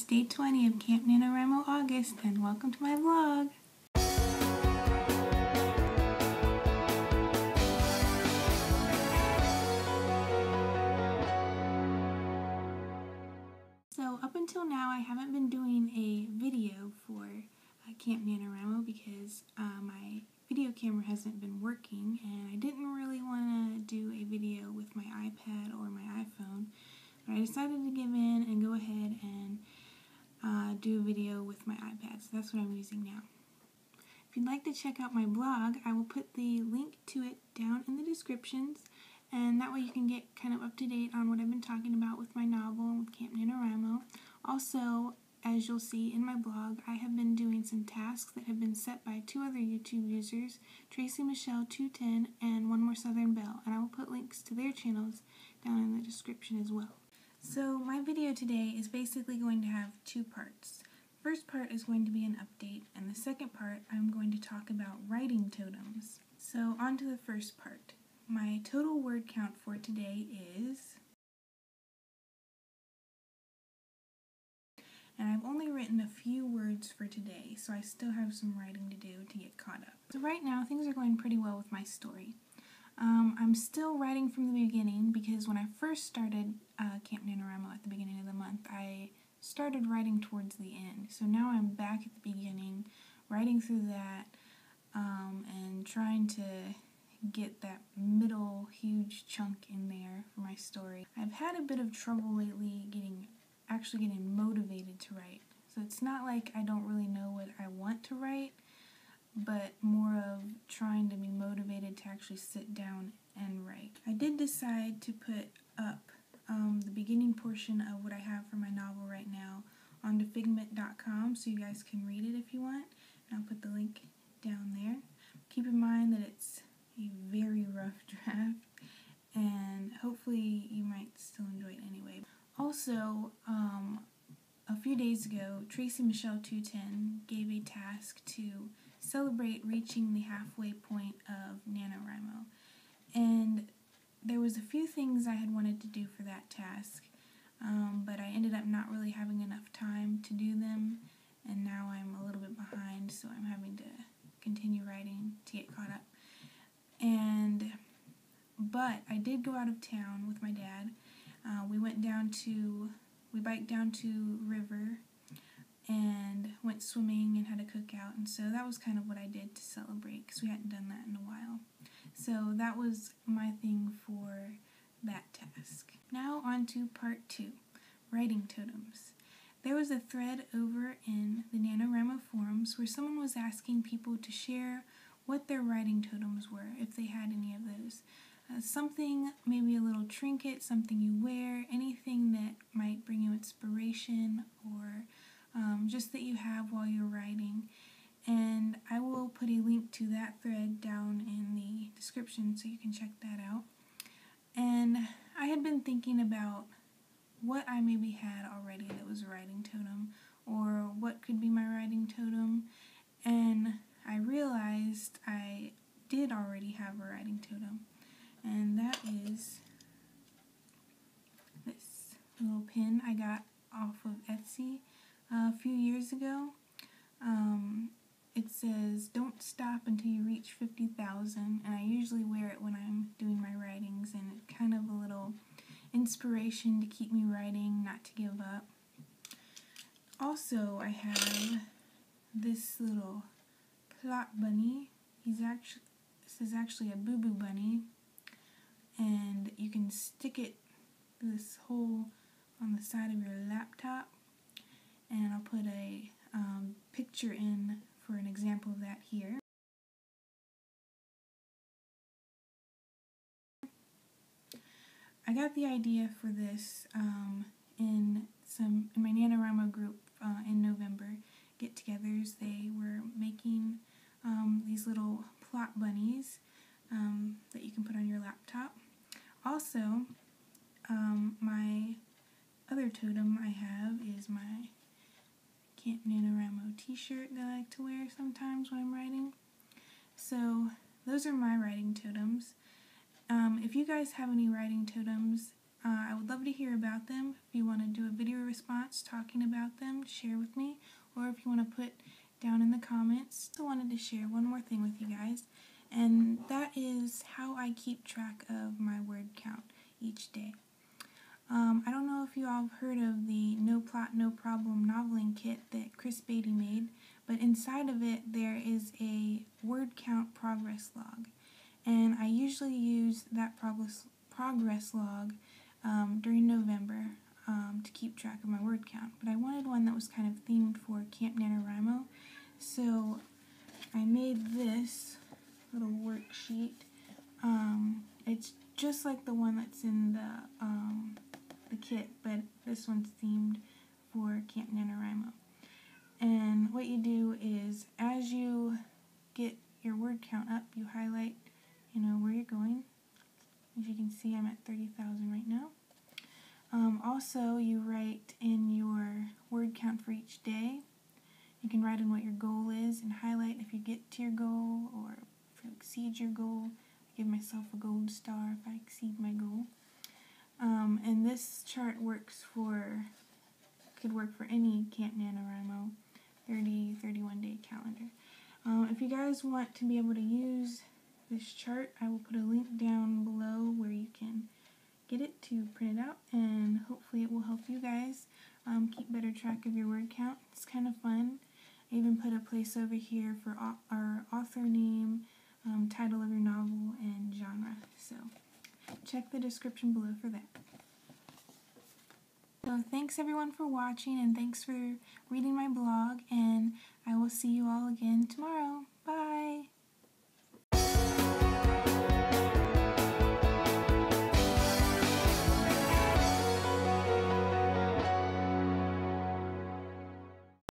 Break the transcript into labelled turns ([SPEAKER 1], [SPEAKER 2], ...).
[SPEAKER 1] day 20 of Camp NaNoWriMo August, and welcome to my vlog. So up until now I haven't been doing a video for Camp NaNoWriMo because my video camera hasn't been working, and I didn't really want to do a video with my iPad or my iPhone, but I decided to give in and go ahead and do a video with my iPad, so that's what I'm using now. If you'd like to check out my blog, I will put the link to it down in the descriptions, and that way you can get kind of up to date on what I've been talking about with my novel and with Camp NaNoWriMo. Also, as you'll see in my blog, I have been doing some tasks that have been set by two other YouTube users, Tracy Michelle 210 and One More Southern Belle, and I will put links to their channels down in the description as well. So my video today is basically going to have two parts. First part is going to be an update, and the second part I'm going to talk about writing totems. So on to the first part. My total word count for today is, and I've only written a few words for today, so I still have some writing to do to get caught up. So right now things are going pretty well with my story. I'm still writing from the beginning because when I first started Camp NaNoWriMo at the beginning of the month, I started writing towards the end. So now I'm back at the beginning, writing through that, and trying to get that middle huge chunk in there for my story. I've had a bit of trouble lately actually getting motivated to write. So it's not like I don't really know what I want to write, but more of trying to be motivated to actually sit down and write. I did decide to put up the beginning portion of what I have for my novel right now onto figment.com so you guys can read it if you want. And I'll put the link down there. Keep in mind that it's a very rough draft, and hopefully you might still enjoy it anyway. Also, a few days ago, Tracy Michelle 210 gave a task to celebrate reaching the halfway point of NaNoWriMo, and there was a few things I had wanted to do for that task, but I ended up not really having enough time to do them, and now I'm a little bit behind, so I'm having to continue writing to get caught up. But I did go out of town with my dad. We biked down to river and went swimming and had a cookout, and so that was kind of what I did to celebrate because we hadn't done that in a while. So that was my thing for that task. Now on to part 2, writing totems. There was a thread over in the NaNoWriMo forums where someone was asking people to share what their writing totems were, if they had any of those. Something, maybe a little trinket, something you wear, anything that might bring you inspiration or just that you have while you're writing. And I will put a link to that thread down in the description so you can check that out. And I had been thinking about what I maybe had already that was a writing totem, or what could be my writing totem, and I realized I did already have a writing totem, and that is this little pin I got off of Etsy a few years ago. It says, "Don't stop until you reach 50,000, and I usually wear it when I'm doing my writings, and it's kind of a little inspiration to keep me writing, not to give up. Also, I have this little plot bunny. This is actually a boo-boo bunny, and you can stick it through this hole on the side of your laptop, and I'll put a picture in for an example of that here. I got the idea for this in my NaNoWriMo group in November get-togethers. They were making these little plot bunnies that you can put on your laptop. Also, my other totem I have is my Camp NaNoWriMo t-shirt that I like to wear sometimes when I'm writing. So those are my writing totems. If you guys have any writing totems, I would love to hear about them. If you want to do a video response talking about them, share with me, or if you want to put down in the comments. I wanted to share one more thing with you guys, and that is how I keep track of my word count each day. I don't know if you all have heard of the No Plot, No Problem noveling kit that Chris Beatty made, but inside of it there is a word count progress log, and I usually use that progress log during November to keep track of my word count, but I wanted one that was kind of themed for Camp NaNoWriMo, so I made this little worksheet. It's just like the one that's in the kit, but this one's themed for Camp NaNoWriMo. And what you do is, as you get your word count up, you highlight, where you're going. As you can see, I'm at 30,000 right now. Also, you write in your word count for each day. You can write in what your goal is and highlight if you get to your goal or if you exceed your goal. I give myself a gold star if I exceed my goal. And this chart could work for any Camp NaNoWriMo 31 day calendar. If you guys want to be able to use this chart, I will put a link down below where you can get it to print it out, and hopefully it will help you guys keep better track of your word count. It's kind of fun. I even put a place over here for our author name, title of your novel, and genre. So check the description below for that. So thanks everyone for watching, and thanks for reading my blog, and I will see you all again tomorrow. Bye!